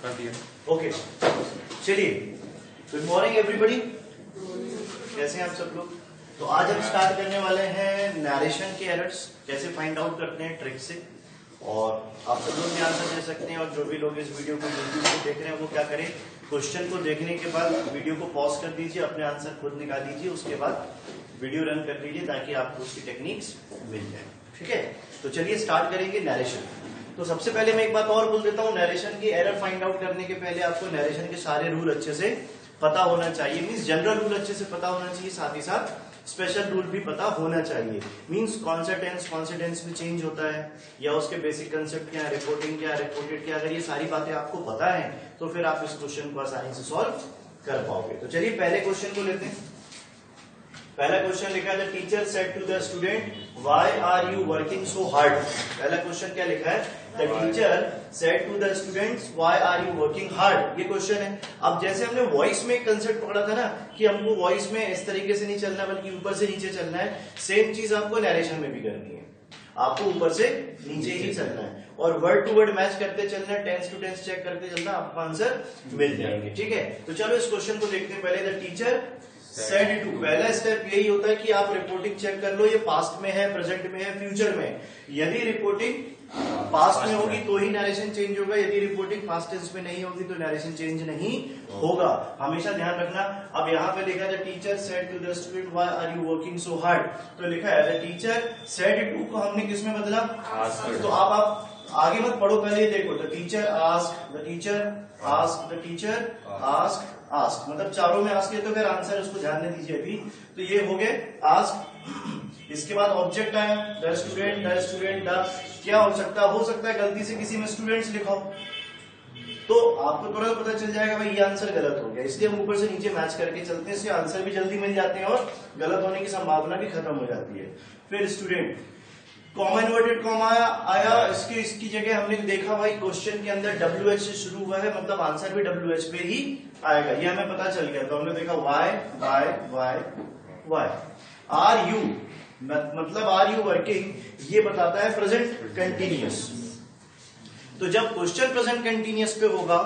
Okay, चलिए, good morning everybody. कैसे हैं आप सब लोग? तो आज हम स्टार्ट करने वाले हैं नरेशन के एरर्स, कैसे फाइंड आउट करते हैं ट्रिक से। और आप सब लोग भी आंसर दे सकते हैं, और जो भी लोग इस वीडियो को यूट्यूब पे देख रहे हैं वो क्या करें, क्वेश्चन को देखने के बाद वीडियो को पॉज कर दीजिए, अपने आंसर खुद निकाल दीजिए, उसके बाद वीडियो रन कर लीजिए ताकि आपको उसकी टेक्निक्स मिल जाए। ठीक है, तो चलिए स्टार्ट करेंगे नरेशन। तो सबसे पहले मैं एक बात और बोल देता हूँ, नरेशन की एरर फाइंड आउट करने के पहले आपको नरेशन के सारे रूल अच्छे से पता होना चाहिए। मींस जनरल रूल अच्छे से पता होना चाहिए, साथ ही साथ स्पेशल रूल भी पता होना चाहिए। मींस कौन सा टेंस में चेंज होता है, या उसके बेसिक कंसेप्ट क्या है, रिपोर्टिंग क्या है, रिपोर्टेड क्या है। अगर ये सारी बातें आपको पता है तो फिर आप इस क्वेश्चन को आसानी से सॉल्व कर पाओगे। तो चलिए पहले क्वेश्चन को लेते हैं। पहला क्वेश्चन लिखा है, the teacher said to the student why are you working so hard. पहला क्वेश्चन क्या लिखा है, the teacher said to the students why are you working hard. ये क्वेश्चन है। अब जैसे हमने वॉइस में एक कंसेप्ट पकड़ा था ना कि हमको वॉइस में इस तरीके से नहीं चलना बल्कि ऊपर से नीचे चलना है, सेम चीज आपको नरेशन में भी करनी है। आपको ऊपर से नीचे ही चलना है और वर्ड टू वर्ड मैच करते चलना है, टेंस टू टेंस चेक करते चलना, आपको आंसर मिल जाएंगे। ठीक है, तो चलो इस क्वेश्चन को देखते हैं। पहले द टीचर सेड टू, पहला स्टेप यही होता है कि आप रिपोर्टिंग चेक कर लो, ये पास्ट में है, प्रेजेंट में है, फ्यूचर में। यदि रिपोर्टिंग पास्ट में होगी तो ही नरेशन चेंज होगा, यदि रिपोर्टिंग पास्ट टेंस में नहीं होगी तो नरेशन चेंज नहीं होगा, हमेशा ध्यान रखना। अब यहाँ पे लिखा है the teacher said to the student why are you working so hard. तो लिखा है द टीचर सेड टू को हमने किस में बदला, तो आप आगे मत पढ़ो, पहले देखो। The teacher ask, the teacher ask, the teacher ask, ask, मतलब चारों में आस्क है तो फिर आंसर उसको ध्यान नहीं दीजिए अभी। तो ये हो गए आस्क। इसके बाद ऑब्जेक्ट आया the student, the student, the क्या हो सकता है गलती से किसी में स्टूडेंट्स लिखा हो तो आपको तुरंत पता चल जाएगा भाई ये आंसर गलत हो गया, इसलिए हम ऊपर से नीचे मैच करके चलते हैं, इससे आंसर भी जल्दी मिल जाते हैं और गलत होने की संभावना भी खत्म हो जाती है। फिर स्टूडेंट, कॉमा इन्वर्टेड कॉमा आया, इसकी जगह हमने देखा भाई क्वेश्चन के अंदर WH से शुरू हुआ है, मतलब आंसर भी WH पे ही आएगा, ये हमें पता चल गया। तो हमने देखा why why why why. Are you मतलब आर यू वर्किंग, ये बताता है प्रेजेंट कंटिन्यूअस। तो जब क्वेश्चन प्रेजेंट कंटिन्यूअस पे होगा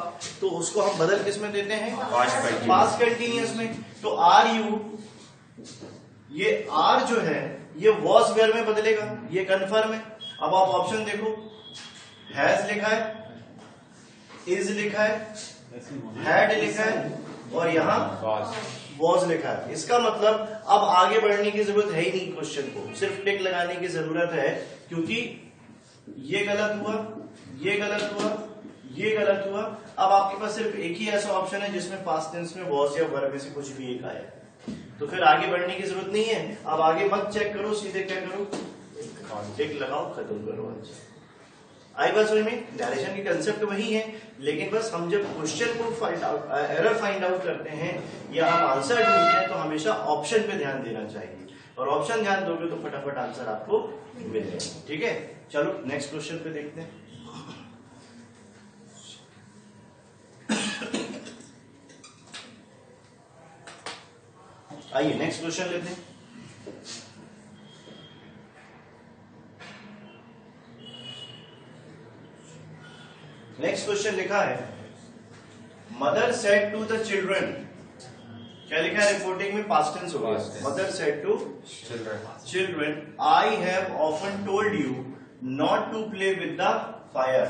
तो उसको हम बदल किस में देते हैं, पास्ट कंटिन्यूअस में। तो आर यू, ये आर जो है ये वॉज वेयर में बदलेगा, ये कन्फर्म है। अब आप ऑप्शन देखो, हैज लिखा है, इज लिखा है, हैड लिखा है और यहाँ वॉज लिखा है। इसका मतलब अब आगे बढ़ने की जरूरत है ही नहीं, क्वेश्चन को सिर्फ टिक लगाने की जरूरत है, क्योंकि ये गलत हुआ, ये गलत हुआ, ये गलत हुआ। अब आपके पास सिर्फ एक ही ऐसा ऑप्शन है जिसमें पास्ट टेंस में वॉज या वर्ब में से कुछ भी एक आया, तो फिर आगे बढ़ने की जरूरत नहीं है। अब आगे मत चेक करो, सीधे क्या करो, टिक लगाओ, खत्म करो। आई बात समझ में? नरेशन की कंसेप्ट वही है, लेकिन बस हम जब क्वेश्चन को एरर फाइंड आउट करते हैं या हम आंसर ढूंढते हैं तो हमेशा ऑप्शन पे ध्यान देना चाहिए, और ऑप्शन ध्यान दोगे तो फटाफट आंसर आपको मिल जाएगा। ठीक है, चलो नेक्स्ट क्वेश्चन पे देखते हैं। आइए नेक्स्ट क्वेश्चन लेते हैं। नेक्स्ट क्वेश्चन लिखा है, mother said to the children. क्या लिखा है, रिपोर्टिंग में पास्ट टेंस हो गया। Mother said to children I have often told you not to play with the fire.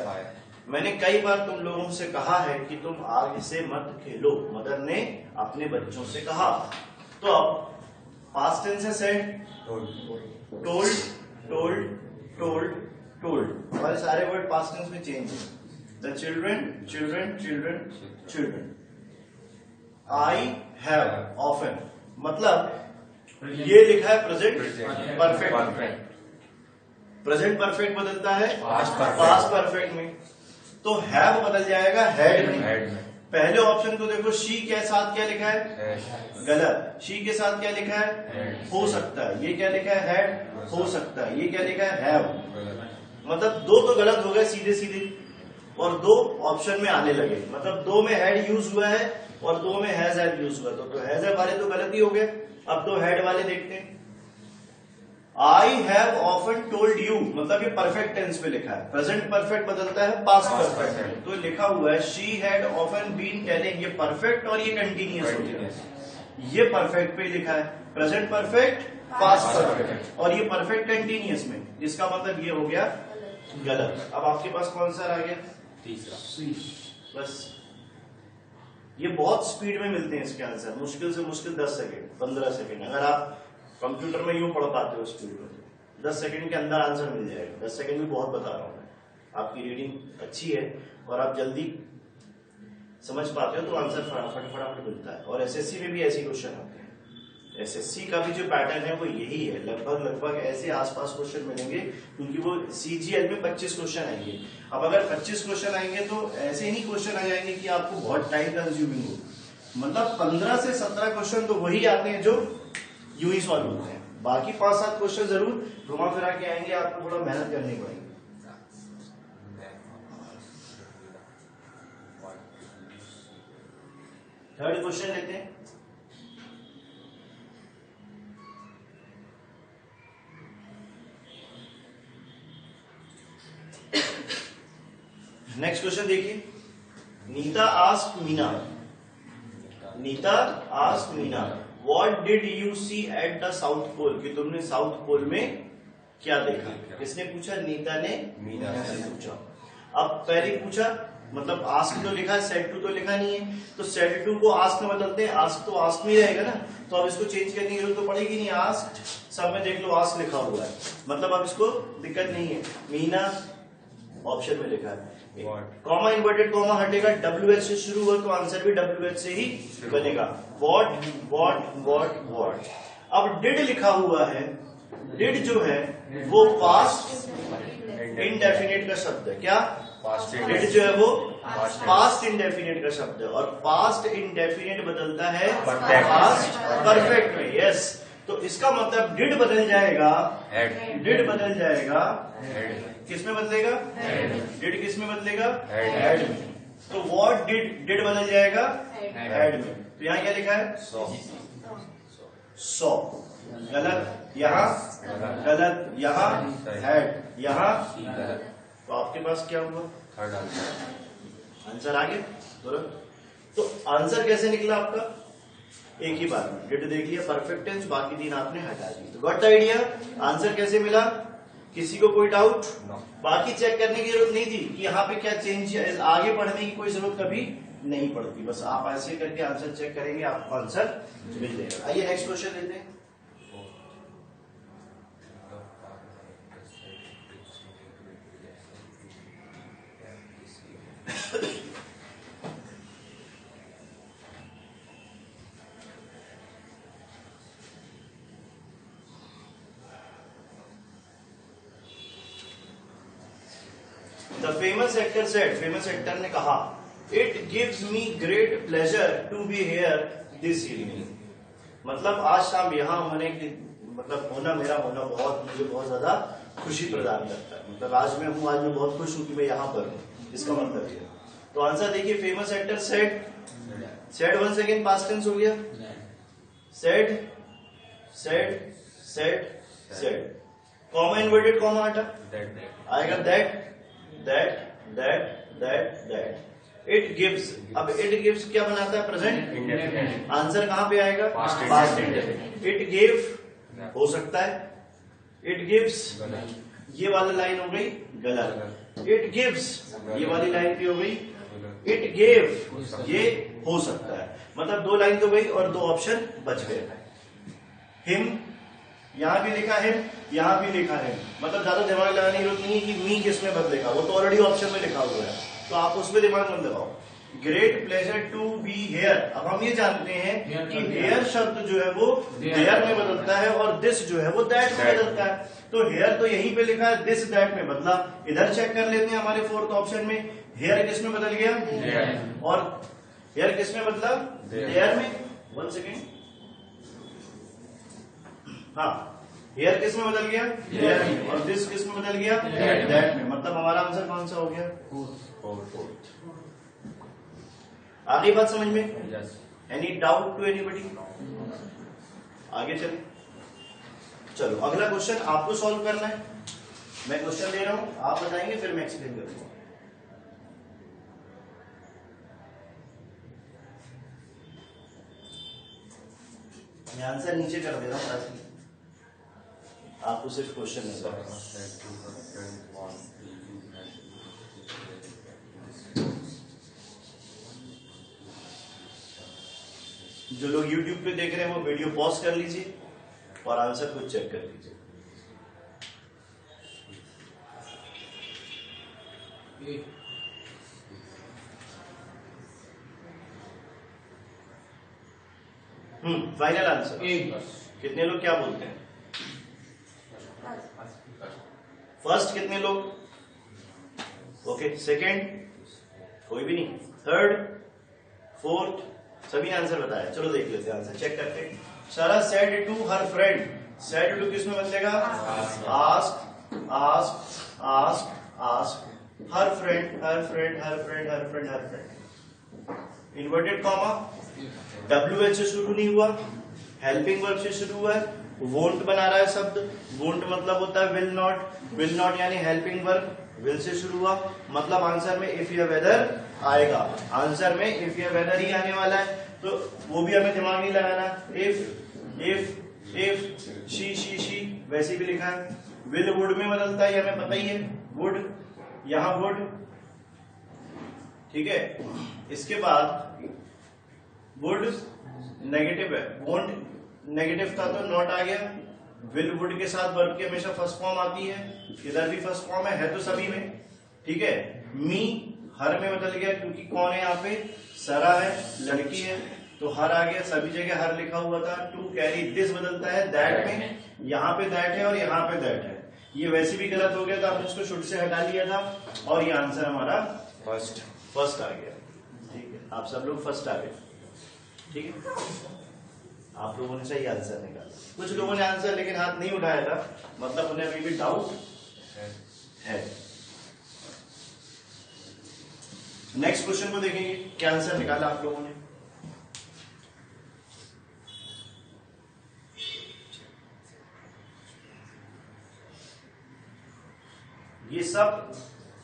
मैंने कई बार तुम लोगों से कहा है कि तुम आग से मत खेलो, मदर ने अपने बच्चों से कहा। तो अब पास्ट टेंस है said, told, told, told, told, हमारे सारे वर्ड पास्ट टेंस में चेंज है। The children, children, children, children. I have often, मतलब ये लिखा है प्रेजेंट परफेक्ट। प्रेजेंट परफेक्ट बदलता है पास्ट परफेक्ट में, तो हैव बदल जाएगा हैड में। पहले ऑप्शन को देखो, शी के साथ क्या लिखा है, गलत। शी के साथ क्या लिखा है, हो सकता है। ये क्या लिखा है, हैड, हो सकता है। ये क्या लिखा है, हैव। मतलब दो तो गलत हो गए सीधे सीधे, और दो ऑप्शन में आने लगे, मतलब दो में हैड यूज हुआ है और दो में हैज यूज हुआ। तो हैज वाले तो गलत ही हो गए। अब तो हैड वाले देखते हैं। आई हैव ऑफन टोल्ड यू, मतलब ये परफेक्ट टेंस में लिखा है, प्रेजेंट परफेक्ट बदलता है पास्ट परफेक्ट, तो लिखा हुआ है she had often been telling, ये परफेक्ट और ये कंटिन्यूअस हो गया, ये परफेक्ट पे लिखा है, प्रेजेंट परफेक्ट पास्ट परफेक्ट, और ये परफेक्ट कंटिन्यूअस में, इसका मतलब ये हो गया गलत। अब आपके पास कौन सा आ गया? तीसरा। बस ये बहुत स्पीड में मिलते हैं इसके आंसर, मुश्किल से मुश्किल 10 सेकेंड 15 सेकेंड, अगर आप कंप्यूटर में यूं पढ़ पाते हो स्पीड में, 10 सेकंड के अंदर आंसर मिल जाएगा। 10 सेकंड भी बहुत बता रहा हूं मैं, आपकी रीडिंग अच्छी है और आप जल्दी समझ पाते हो तो आंसर फटाफट मिलता है। और एसएससी में भी ऐसे क्वेश्चन आते हैं, एसएससी का भी जो पैटर्न है वो यही है, लगभग ऐसे आसपास क्वेश्चन मिलेंगे, क्योंकि वो सीजीएल में 25 क्वेश्चन आएंगे। अब अगर 25 क्वेश्चन आएंगे तो ऐसे नहीं क्वेश्चन आ जाएंगे कि आपको बहुत टाइम कंज्यूमिंग हो, मतलब 15 से 17 क्वेश्चन तो वही आते हैं जो यूं ही सॉल्व होते हैं, बाकी 5-7 क्वेश्चन जरूर घुमा फिरा के आएंगे, आपको थोड़ा मेहनत करनी पड़ेगी। थर्ड क्वेश्चन लेते हैं। नेक्स्ट क्वेश्चन देखिए, Neeta asked Meena What did you see at the South Pole? कि तुमने साउथ पोल में क्या देखा? किसने पूछा? नीता ने मीना से पूछा। अब पहले पूछा, मतलब आस्क तो लिखा है, सेड टू तो लिखा नहीं है, तो सेड टू को आस्क में बदलते हैं, आस्क तो आस्क में रहेगा ना, तो अब इसको चेंज करने की जरूरत तो पड़ेगी नहीं, आस्क सब में देख लो आस्क लिखा हुआ है, मतलब अब इसको दिक्कत नहीं है। मीना ऑप्शन में लिखा है, कॉमा इन्वर्टेड कॉमा हटेगा, WH से शुरू हुआ तो आंसर भी WH से ही बनेगा। वॉट। अब डिड लिखा हुआ है, डिड जो है वो पास्ट इंडेफिनिट का शब्द है, क्या? डिड जो है वो पास्ट इंडेफिनिट का शब्द है, और पास्ट इंडेफिनिट बदलता है पास्ट परफेक्ट में, यस। तो इसका मतलब डिड बदल जाएगा, किस में बदलेगा? डिड किस में बदलेगा? हैड में। तो व्हाट डिड बदल जाएगा हैड में, तो यहाँ क्या लिखा है? सौ। गलत, यहाँ गलत, यहाँ हैड, यहाँ गलत, तो आपके पास क्या हुआ? थर्ड आंसर आ गया तुरंत। तो आंसर कैसे निकला आपका? एक ही बार में डिड देख लिया, परफेक्ट टेंस, बाकी 3 आपने हटा दी, तो गॉट द आइडिया। आंसर कैसे मिला? किसी को कोई डाउट? बाकी चेक करने की जरूरत नहीं थी कि यहाँ पे क्या चेंज, आगे पढ़ने की कोई जरूरत कभी नहीं पड़ती, बस आप ऐसे करके आंसर चेक करेंगे, आपको आंसर मिल जाएगा। आइए नेक्स्ट क्वेश्चन लेते हैं। The famous actor said, famous actor ने कहा, It gives me great pleasure to be here this evening. मतलब आज शाम यहाँ होने की, मतलब मेरा होना मुझे बहुत ज्यादा खुशी प्रदान करता है, मतलब आज मैं बहुत खुश हूँ कि मैं यहाँ पर हूँ, इसका मतलब ये। तो आंसर देखिए, famous actor said 1 second past tense हो गया, सेड, कॉमा इन्वर्टेड कॉमा हटा, आएगा दैट। इट गिव्स, अब इट गिव्स क्या बनाता है? प्रेजेंट। आंसर कहां पे आएगा? Past indefinite. इट गिव हो सकता है, इट गिव्स ये वाली लाइन हो गई गलत, इट गिव्स ये वाली लाइन भी हो गई, इट गेव ये हो सकता है, मतलब 2 लाइन तो गई और 2 ऑप्शन बच गए। हिम, यहां भी लिखा है, यहां भी लिखा है, मतलब ज्यादा दिमाग लगाने की जरूरत नहीं है कि मी किस में बदलेगा, वो तो ऑलरेडी ऑप्शन में लिखा हुआ है, तो आप उसमें दिमाग मत लगाओ। Great pleasure to be here, अब हम ये जानते हैं कि हेयर शब्द जो है वो देयर में बदलता है और दिस जो है वो दैट में बदलता है, तो हेयर तो यहीं पे लिखा है, दिस दैट में बदला। इधर चेक कर लेते हैं हमारे 4th ऑप्शन में, हेयर किस में बदल गया और हेयर किस में बदला? देयर में। 1 सेकेंड, हाँ, हेयर किस में बदल गया? हेयर में, और दिस किस में बदल गया? दैट में, मतलब हमारा आंसर कौन सा हो गया? 4th। आगे बात समझ में? Any doubt to anybody? आगे चले। चलो अगला क्वेश्चन आपको सॉल्व करना है। मैं क्वेश्चन दे रहा हूं, आप बताएंगे, फिर मैं एक्सप्लेन करूंगा। मैं आंसर नीचे कर दे रहा हूं ताकि आपको सिर्फ क्वेश्चन नजर आए। जो लोग YouTube पे देख रहे हैं वो वीडियो पॉज कर लीजिए और आंसर खुद चेक कर लीजिए। फाइनल आंसर कितने लोग क्या बोलते हैं? फर्स्ट कितने लोग? ओके, सेकंड कोई भी नहीं, थर्ड, फोर्थ, सभी ने आंसर बताया। चलो देख लेते हैं आंसर, चेक करते हैं। सारा said to her friend, said to किसमें बदलेगा? Ask, ask, ask, ask, her friend, her friend, her friend, her friend, her friend, inverted comma, WH से शुरू नहीं हुआ, हेल्पिंग वर्ब से शुरू हुआ है, वोंट बना रहा है शब्द, वोंट मतलब होता है विल नॉट, विल नॉट यानी हेल्पिंग वर्ब, विल से शुरू हुआ, मतलब आंसर में इफ या वेदर आएगा, आंसर में इफ या वेदर ही आने वाला है, तो वो भी हमें दिमाग नहीं लगाना। इफ शी वैसे भी लिखा है, विल वुड में बदलता है, हमें पता ही है, वुड, यहां वुड, ठीक है। इसके बाद वुड नेगेटिव है, वोंट नेगेटिव था तो नॉट आ गया, विल वुड के साथ वर्ब की हमेशा फर्स्ट फॉर्म आती है, इधर भी फर्स्ट फॉर्म है तो सभी में, ठीक है। मी हर में बदल गया क्योंकि कौन है यहाँ पे? सरा है, लड़की है, तो हर आ गया, सभी जगह हर लिखा हुआ था। टू कैरी दिस बदलता है दैट में, यहाँ पे दैट है और यहाँ पे दैट है, ये वैसे भी गलत हो गया था, आपने इसको शुड से हटा लिया था और ये आंसर हमारा फर्स्ट आ गया, ठीक है। आप सब लोग फर्स्ट आ गए, ठीक है। आप लोगों ने सही आंसर निकाला, कुछ लोगों ने आंसर लेकिन हाथ नहीं उठाया था, मतलब उन्हें अभी भी डाउट है। नेक्स्ट क्वेश्चन को देखेंगे, क्या आंसर निकाला आप लोगों ने। ये सब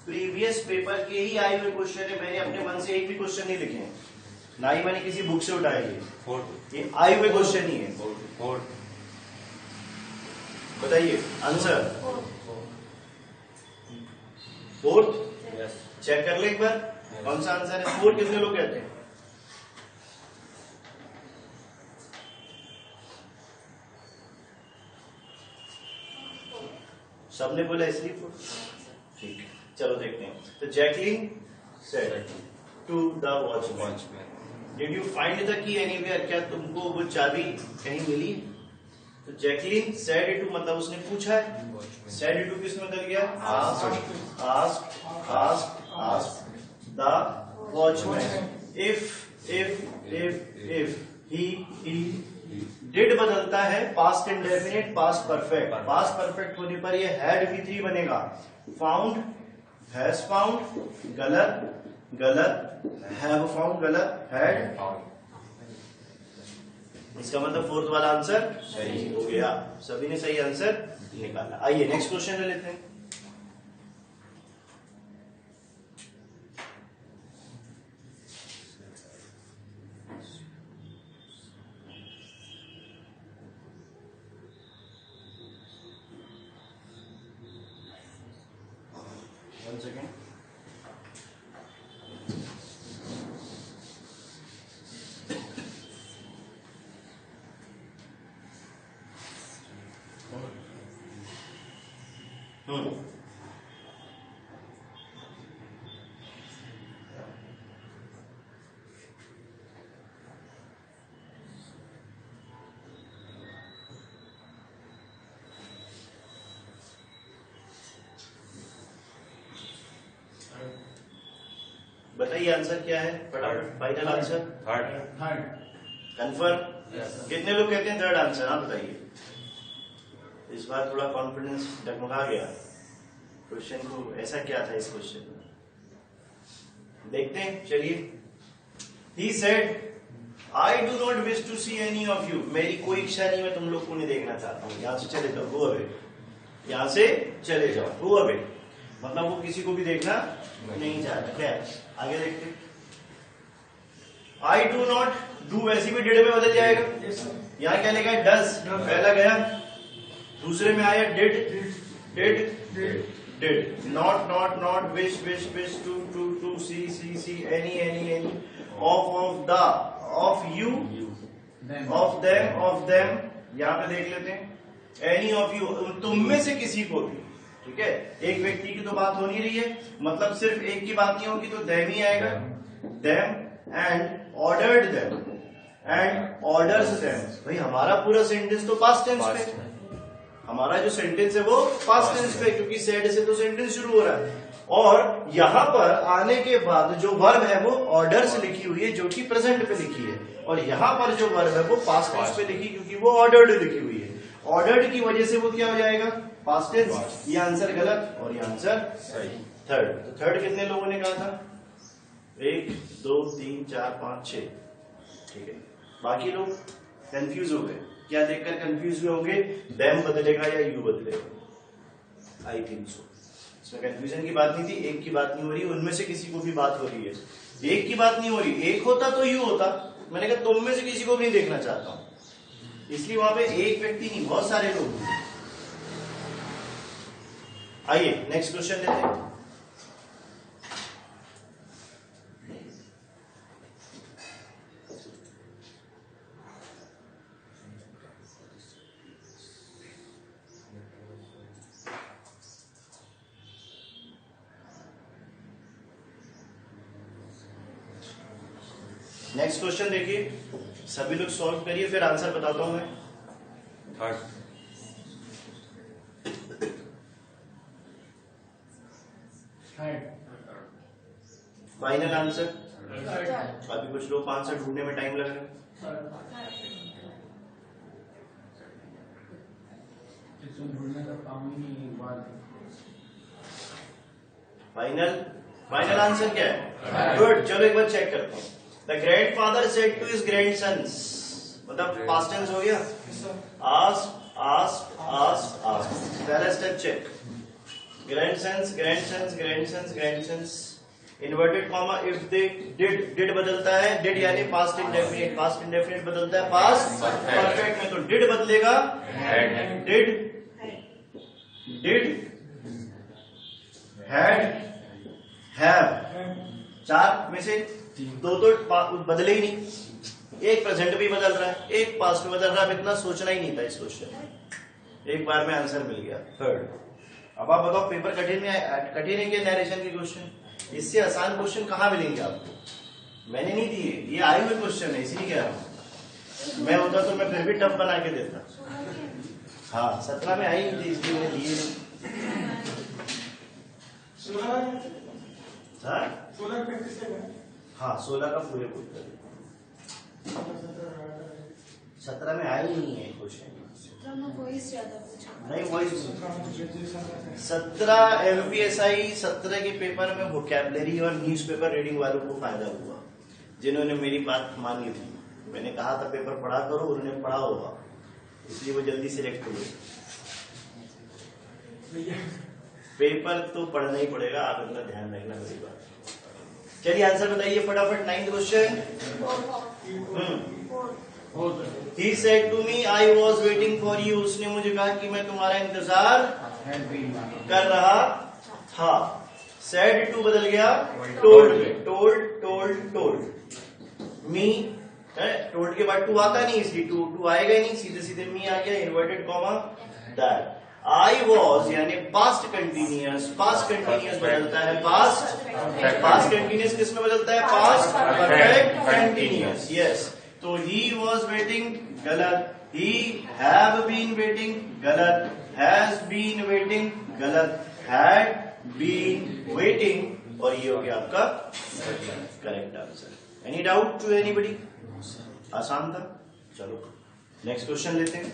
प्रीवियस पेपर के ही आए हुए क्वेश्चन है, मैंने अपने मन से एक भी क्वेश्चन नहीं लिखे हैं, ना ही मैंने किसी बुक से उठाए, ये आए हुए क्वेश्चन ही है। बताइए आंसर फोर्थ, चेक कर ले एक बार कौन सा आंसर है। फोर्थ कितने लोग कहते हैं? सबने बोला इसलिए फोर्थ, ठीक है। चलो देखते हैं। तो Jacqueline said to the watchman, did you find the key anywhere, क्या तुमको वो चाबी कहीं मिली? तो जैकलिन सेड टू मतलब उसने पूछा है, सेड टू किसमें बदल गया? Asked, asked, asked, asked the watchman. If he did बदलता है past indefinite past perfect, past perfect होने पर ये हैड V3 बनेगा। फाउंड, हैज फाउंड गलत, गलत, हैव फाउंड गलत, हैड, इसका मतलब फोर्थ वाला आंसर सही हो गया, सभी ने सही आंसर निकाला। आइए नेक्स्ट क्वेश्चन ले लेते हैं। One second. बताइए आंसर क्या है फटाफट, फाइनल आंसर थर्ड, कंफर्म? कितने लोग कहते हैं थर्ड आंसर? आप बताइए। इस बार थोड़ा कॉन्फिडेंस डगमगा गया, क्वेश्चन को ऐसा क्या था इस क्वेश्चन में, देखते हैं। चलिए, he said I do not wish to see any of you, मेरी कोई इच्छा नहीं, मैं तुम लोग को नहीं देखना चाहता हूँ, यहाँ से चले जाओ, गो अवे, यहाँ से चले जाओ, गो अवे, मतलब वो किसी को भी देखना नहीं चाहता। खैर आगे देखते, आई डू नॉट, डू वैसे भी डिड में बदल जाएगा, यहाँ क्या लिखा है डज, पहला गया, दूसरे में आया did, did, not, wish to see, any, of the, of you, of them, यहाँ पे देख लेते हैं, एनी ऑफ यू, तुम में से किसी को भी, ठीक है, एक व्यक्ति की तो बात हो नहीं रही है, मतलब सिर्फ एक की बात नहीं होगी तो देम ही आएगा, them and ordered them and orders them. भाई हमारा पूरा सेंटेंस तो पास्ट टेंस पे, हमारा जो सेंटेंस है वो पास्ट टेंस पे, क्योंकि सेड से तो सेंटेंस शुरू हो रहा है, और यहां पर आने के बाद जो वर्ब है वो ऑर्डर्स लिखी हुई है जो कि प्रेजेंट पे लिखी है, और यहां पर जो वर्ब है वो पास्ट टेंस पे लिखी क्योंकि वो ऑर्डर्ड लिखी हुई है। ऑर्डर्ड की वजह से वो क्या हो जाएगा, पास्ट टेंस। ये आंसर गलत और ये आंसर सही। थर्ड, तो थर्ड कितने लोगों ने कहा था, 1 2 3 4 5 6, ठीक है, बाकी लोग कंफ्यूज हो गए, क्या देखकर कंफ्यूज हुए होंगे, देम बदलेगा या यू बदलेगा, आई थिंक सो। इसमें कंफ्यूजन की बात नहीं थी, एक की बात नहीं हो रही, उनमें से किसी को भी बात हो रही है, एक की बात नहीं हो रही, एक होता तो यू होता, मैंने कहा तुम में से किसी को भी नहीं देखना चाहता हूं, इसलिए वहां पे एक व्यक्ति नहीं बहुत सारे लोग हैं। आइए नेक्स्ट क्वेश्चन लेते हैं। नेक्स्ट क्वेश्चन देखिए, सभी लोग सॉल्व करिए, फिर आंसर बताता हूं मैं। थर्ड, फाइनल आंसर, अभी कुछ लोग आंसर ढूंढने में टाइम लग रहा है। फाइनल आंसर क्या है, गुड, चलो एक बार चेक करते हैं। The grandfather said to his grandsons, मतलब पास्ट टेंस हो गया, आस्क्ड, पहला step check, grandsons, inverted comma, if they did बदलता है, डिड यानी पास्ट इंडेफिनिट बदलता है पास्ट परफेक्ट में, तो डिड बदलेगा डिड, हैड, हैव, चार में से दो तो बदले ही नहीं, एक प्रेजेंट भी बदल रहा है, एक पास्ट में बदल रहा है, इतना सोचना ही नहीं था इस क्वेश्चन में, एक बार में आंसर मिल गया। थर्ड, अब आप बताओ पेपर कठिन है क्या नरेशन के क्वेश्चन, इससे आसान क्वेश्चन कहाँ मिलेंगे आपको, मैंने नहीं दिए, ये आए हुए क्वेश्चन है इसलिए कह रहा हूं, मैं होता तो मैं फिर भी टफ बना के देता। हाँ 17 में आई नहीं थी इसलिए मैंने दिए नहीं। हाँ 16 का पूरे पूरे 17 में आई नहीं है क्वेश्चन, नहीं वॉइस 17 MPSI 17 के पेपर में वोकैबुलरी और न्यूज़पेपर रीडिंग वालों को फायदा हुआ, जिन्होंने मेरी बात मानी थी, मैंने कहा था पेपर पढ़ा करो, उन्होंने पढ़ा होगा इसलिए वो जल्दी सिलेक्ट हुए। पेपर तो पढ़ना ही पड़ेगा, आप अपना ध्यान रखना मेरी बात। चलिए आंसर बताइए फटाफट। 9th question, He said to me, I was waiting for you. उसने मुझे कहा कि मैं तुम्हारा इंतजार कर रहा था। Said to बदल गया told में, told me, told के बाद to आता नहीं, इसलिए to आएगा ही नहीं, सीधे सीधे me आ गया, inverted comma that. I was यानी past continuous बदलता है past continuous किस में बदलता है, past perfect continuous, yes। तो he was waiting गलत, he have been waiting गलत, has been waiting गलत, had been waiting, और ये हो गया आपका correct answer. Any doubt to anybody, आसान था। चलो नेक्स्ट क्वेश्चन लेते हैं।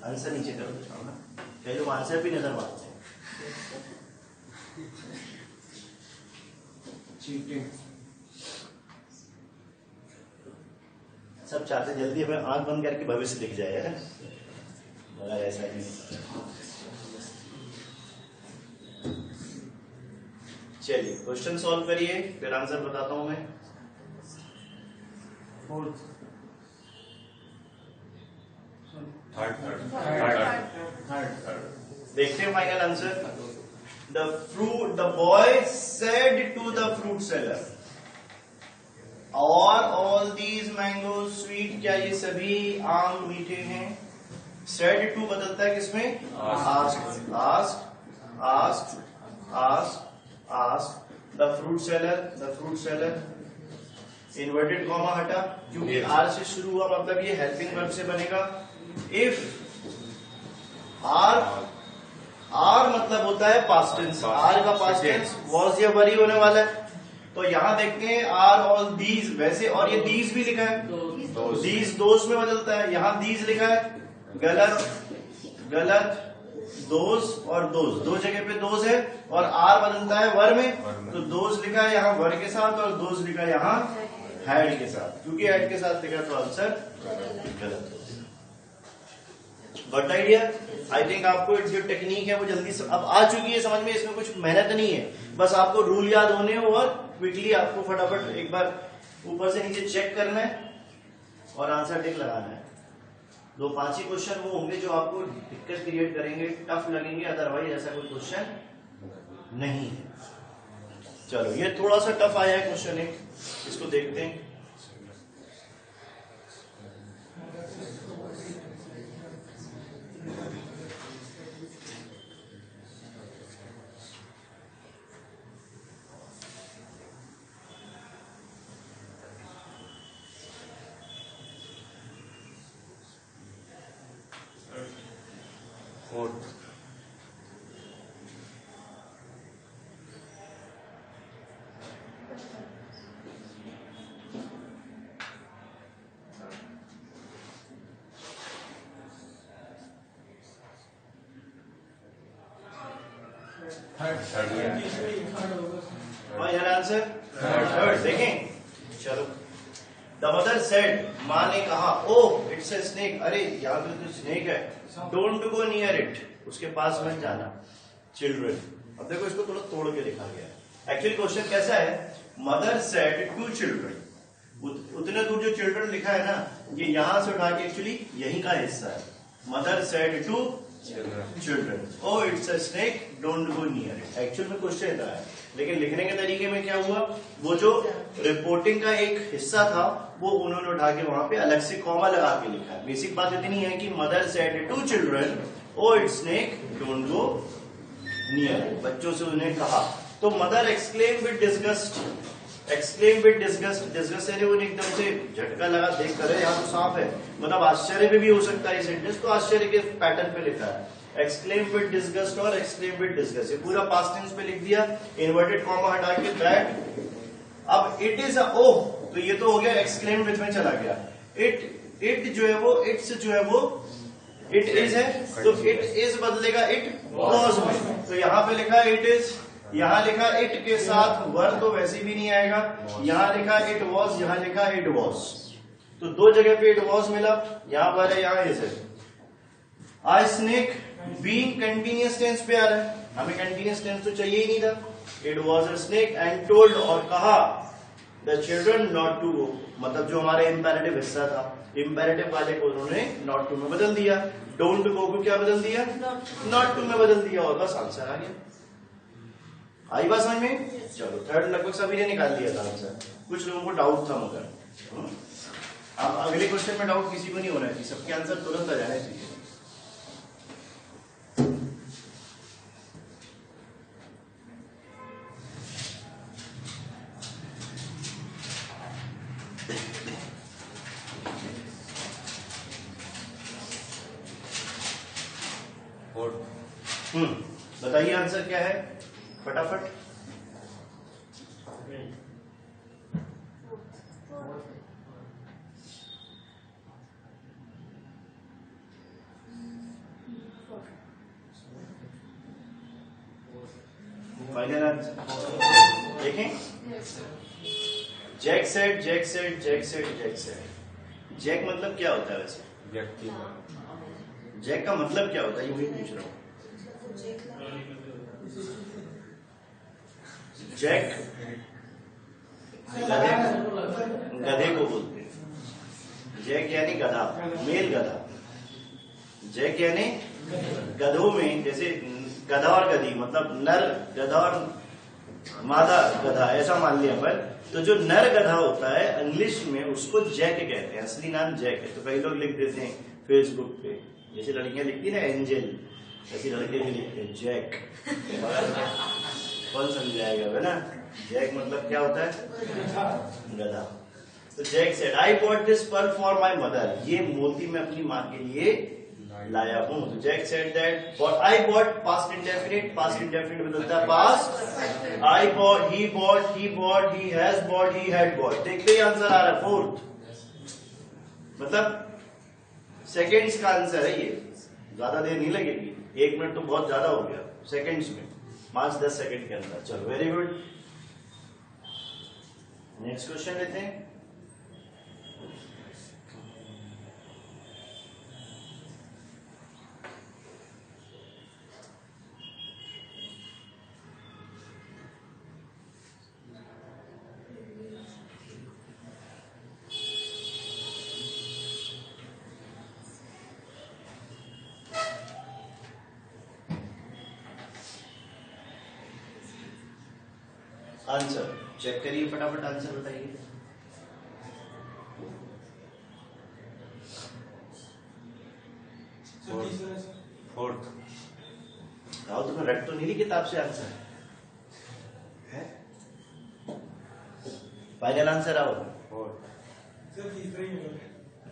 आंसर नीचे कर देता हूं ना, कई लोग आंसर भी नजर मारते हैं। चीटिंग। सब चाहते जल्दी हमें आंख बंद करके भविष्य दिख जाए, है मगर ऐसा नहीं। चलिए क्वेश्चन सॉल्व करिए, फिर आंसर बताता हूं मैं। थर्ड। देखते हैं final answer. The boy said to the fruit seller, are all these mango sweet, क्या ये सभी आम मीठे हैं? सेड टू बदलता है किसमें? Ask, ask, ask, ask, ask the fruit seller. Inverted comma हटा क्योंकि आर से शुरू हुआ, मतलब ये हेल्पिंग वर्ब से बनेगा। इफ आर मतलब होता है पास्ट टेंस, आर का पास्ट टेंस वॉज या वरी होने वाला है। तो यहां देखते हैं आर ऑल दीज, वैसे और ये दीज भी लिखा है, दीज दोज में बदलता है। यहां दीज लिखा है, गलत, दोज और दोज, दो जगह पे दोज है और आर बदलता है वर में, तो दोज लिखा है यहां वर के साथ और दोज लिखा है यहां हैड के साथ। क्योंकि हैड के साथ लिखा तो आंसर गलत। Got idea? आई थिंक आपको जो टेक्निक है वो जल्दी से अब आ चुकी है समझ में, इसमें कुछ मेहनत नहीं है, बस आपको रूल याद होने और क्विकली आपको फटाफट एक बार ऊपर से नीचे चेक करना है और आंसर टिक लगाना है। 2-5 ही क्वेश्चन वो होंगे जो आपको दिक्कत क्रिएट करेंगे, टफ लगेंगे, अदरवाइज ऐसा कोई क्वेश्चन नहीं है। चलो ये थोड़ा सा टफ आया है क्वेश्चन एक, इसको देखते हैं। और आंसर थर्ड। देखें चलो, द मदर सेड, माँ ने कहा, ओह इट्स ए स्नेक, अरे यहाँ पे तो स्नेक है, डोंट गो नियर इट, उसके पास मत जाना। चिल्ड्रन, अब देखो इसको थोड़ा तोड़ के लिखा गया है। एक्चुअली क्वेश्चन कैसा है, मदर सेड टू चिल्ड्रन, उतने दूर जो चिल्ड्रन लिखा है ना, ये यहां से उठा के एक्चुअली यही का हिस्सा है। Mother said to children, oh it's a snake, don't go near it. Actual में क्वेश्चन था है, लेकिन लिखने के तरीके में क्या हुआ, वो जो रिपोर्टिंग का एक हिस्सा था वो उन्होंने उठा के वहां पे अलग से कॉमा लगा के लिखा है। बेसिक बात इतनी है कि mother said to children, oh it's snake, don't go near it, बच्चों से उन्हें कहा। तो mother exclaim with disgust, exclaim with disgust, disgust यानी उन्हें एकदम से झटका लगा, देख कर यहाँ तो साफ है, मतलब आश्चर्य में भी हो सकता है सेंटेंस, तो आश्चर्य के पैटर्न पे लिखा है। एक्सक्लेम विद डिस्गस्ट और एक्सक्लेम विद डिस्गस्ट, ये पूरा पास्ट टेंस पे लिख दिया, इन्वर्टेड कॉमा हटा के दैट। अब इट इज ओह, तो ये तो हो गया एक्सक्लेम विद में चला गया। इट जो है वो, इट्स जो है वो इट इज है, तो इट इज बदलेगा इट वॉज में, तो यहाँ पे लिखा इट इज, यहाँ लिखा इट के साथ वर तो वैसे भी नहीं आएगा, यहाँ लिखा इट वॉज, यहाँ लिखा इट वॉज, तो दो जगह पे इट वॉज मिला, यहाँ पर है यहाँ इज है। आई स्नेक बीइंग कंटीन्यूअस टेंस पे आ रहा है, हमें कंटीन्यूअस टेंस तो चाहिए ही नहीं था। It was a snake and told, और कहा the children not to go, मतलब जो हमारा इंपेरेटिव हिस्सा था, इंपेरेटिव वाले को उन्होंने नॉट टू में बदल दिया, डोंट गो को क्या बदल दिया, नॉट टू में बदल दिया, और बस आंसर आ गया। आई बात समझ में? चलो थर्ड लगभग सभी ने निकाल दिया था आंसर, कुछ लोगों को डाउट था मगर। अब अगले क्वेश्चन में डाउट किसी को नहीं होना चाहिए, सबके आंसर तुरंत आ जाने चाहिए। बताइए आंसर क्या है फटाफट। फाइनल आंसर देखें, Jack said, Jack said, Jack said, Jack said. Jack मतलब क्या होता है वैसे? व्यक्ति। जैक का मतलब क्या होता है, ये वही पूछ रहा हूँ। जैक गधे को बोलते हैं। जैक यानी गधा, मेल गधा। जैक यानी गधों में, जैसे गधा और गधी मतलब नर गधा और मादा गधा, ऐसा मान लिया पर। तो जो नर गधा होता है इंग्लिश में उसको जैक कहते हैं, असली नाम जैक है। तो कई लोग लिख देते हैं फेसबुक पे, जैसे लड़कियां लिखती है ना एंजल, ऐसी लड़के भी लिखते हैं जैक। कौन समझाएगा, है ना? जैक मतलब क्या होता है? गधा। तो Jack said I bought this pearl for my mother, ये मोती मैं अपनी माँ के लिए लाया हूं। तो Jack said that I bought, past indefinite, past indefinite बदलता है past. I bought, he bought, he bought, he has bought, he had bought. देखते ही आंसर आ रहा है फोर्थ, मतलब सेकेंड्स का आंसर है ये, ज्यादा देर नहीं लगेगी। 1 मिनट तो बहुत ज्यादा हो गया, सेकेंड्स में 5-10 सेकेंड के अंदर। चलो वेरी गुड, नेक्स्ट क्वेश्चन लेते हैं। आंसर चेक करिए, फटाफट आंसर बताइए। फोर्थ। राव तुम्हें रट तो नहीं ली किताब से आंसर है? फाइनल आंसर आओ।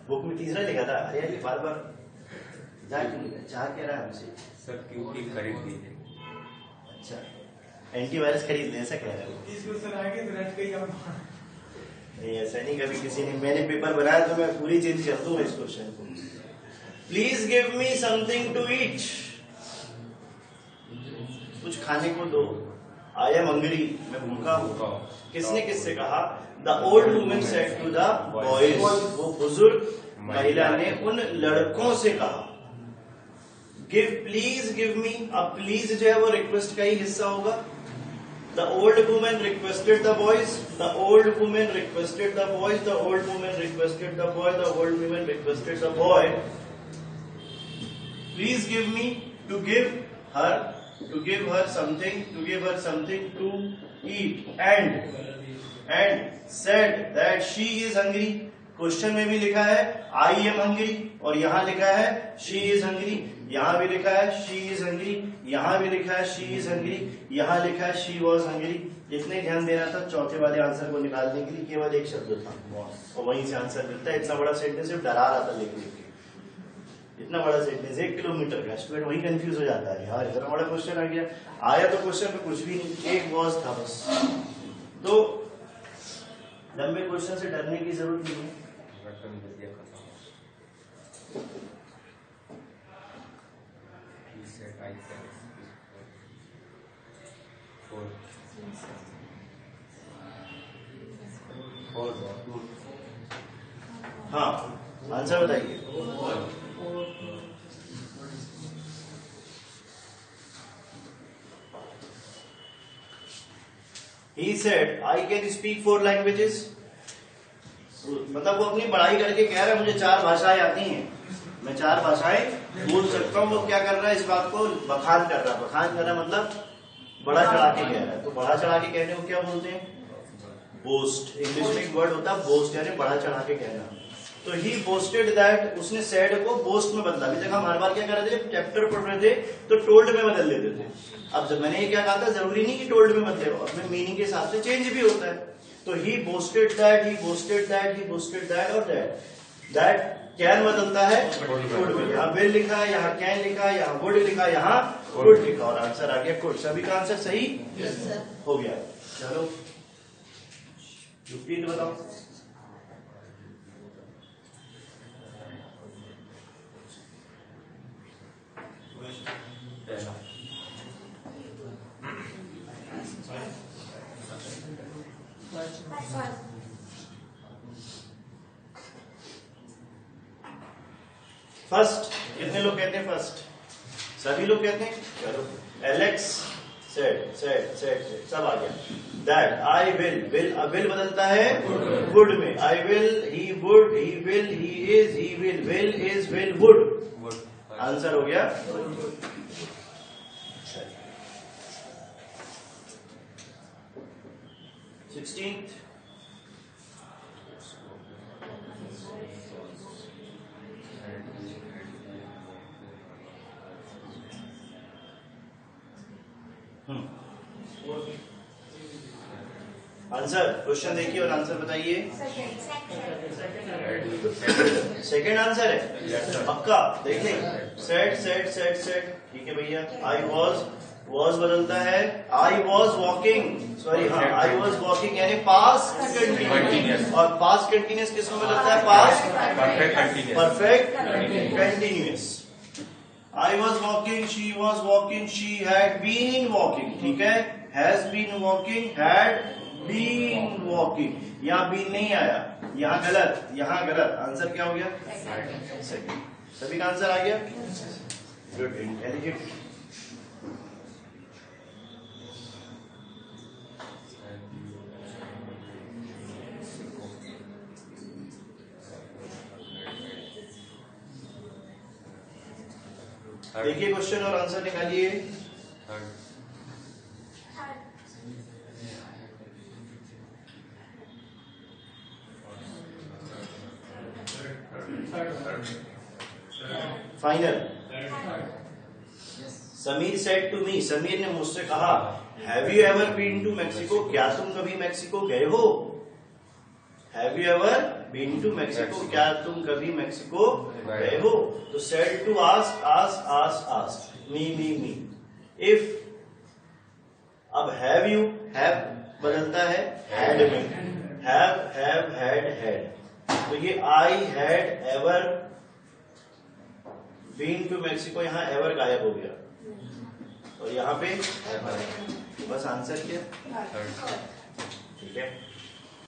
बुक में तीसरा लिखा था। अरे यार बार बार जा क्यों लिखा? चाह कह रहा है हमसे सर क्योंकि खरीद लीजिए। अच्छा, एंटीवायरस खरीद ले, ऐसा कह रहा है? नहीं, ऐसा नहीं कभी किसी ने, मैंने पेपर बनाया तो मैं पूरी चेंज कर दूंगा इस क्वेश्चन को। Please give me something to eat, कुछ खाने को दो। आई एम हंग्री, मैं भूखा हूँ। किसने किससे कहा? The old women said to the boys, वो बुजुर्ग महिला ने उन लड़कों से कहा। Give, please give me. अब प्लीज जो है वो रिक्वेस्ट का ही हिस्सा होगा। The old woman requested the boys. The old woman requested the boys. The old woman requested the boy. The old woman requested the boy. Please give me, to give her, to give her something, to give her something to eat, and said that she is hungry. Question में भी लिखा है I am hungry, और यहाँ लिखा है she is hungry. यहाँ भी लिखा है शी इज हंग्री, यहाँ भी लिखा है शी इज हंग्री, यहाँ लिखा है शी वॉज हंग्री। इतने ध्यान देना था चौथे वाले आंसर को निकालने के लिए, केवल एक शब्द था और वहीं से आंसर मिलता है। इतना बड़ा सेंटेंस सिर्फ डरा रहा था लिखने के, इतना बड़ा सेंटेंस 1 किलोमीटर का, स्टूडेंट वही कंफ्यूज हो जाता है, यार इतना बड़ा क्वेश्चन आ गया। आया तो क्वेश्चन में कुछ भी नहीं, एक वॉज था बस। तो लंबे क्वेश्चन से डरने की जरूरत नहीं है। हाँ, आंसर बताइए। He said, I can speak 4 languages. मतलब वो अपनी पढ़ाई करके कह रहा है मुझे 4 भाषाएं आती हैं, मैं 4 भाषाएं बोल सकता हूँ। वो क्या कर रहा है, इस बात को बखान कर रहा है। बखान कर रहा है मतलब बड़ा चढ़ा के कह रहा है। तो बड़ा चढ़ा के कहने को क्या बोलते हैं? बोस्ट। इंग्लिश में एक वर्ड होता है बोस्ट, यानी बड़ा चढ़ा के कहना। तो ही बोस्टेड दैट, उसने सैड को बोस्ट में बदला। अभी तक हम हर बार क्या कर रहे थे, चैप्टर पढ़ रहे थे तो टोल्ड में बदल देते थे। अब जब मैंने ये क्या कहा था, जरूरी नहीं कि टोल्ड में बदले, अपने मीनिंग के हिसाब से चेंज भी होता है। तो he boasted that, he boasted that, he boasted that, और दैट कैन बदलता है वुड में। यहाँ विल लिखा है, यहाँ कैन लिखा है, यहाँ वुड लिखा है, यहाँ कुड लिखा, और आंसर आ गया कुड। सभी का आंसर सही हो गया। चलो युक्ति बताओ। फर्स्ट कितने लोग कहते हैं फर्स्ट? सभी लोग कहते हैं। चलो एलेक्स सेड सब आ गया। दैट आई विल बदलता है वुड में। I will, he would, he will, he is, he will is, will would. Answer हो गया। 16th आंसर, क्वेश्चन देखिए और आंसर बताइए। सेकंड आंसर है पक्का? देख लें। सेट ठीक है भैया। आई वॉज बदलता है आई वॉज वॉकिंग, सॉरी हाँ, आई वॉज वॉकिंग यानी पास्ट कंटिन्यूअस। और पास्ट कंटिन्यूअस किसमें बदलता है? Past perfect continuous. I was walking, she was walking, she had been walking. ठीक है, has been walking, had been walking. यहाँ बीन नहीं आया, यहाँ गलत, यहाँ गलत। आंसर क्या हो गया? सेकंड। सभी का आंसर आ गया। Good, intelligent. देखिए क्वेश्चन और आंसर निकालिए। Final. Sameer said to me, Sameer ने मुझसे कहा, have you ever been to Mexico? क्या तुम कभी मैक्सिको गए हो? Have you ever been to Mexico? क्या तुम कभी मैक्सिको गए हो? तो said to ask me. If अब हैव यू, हैव बदलता है हैड में। Have had. तो ये I had ever been to Mexico, यहाँ एवर गायब हो गया और यहाँ पे बस आंसर क्या? ठीक है।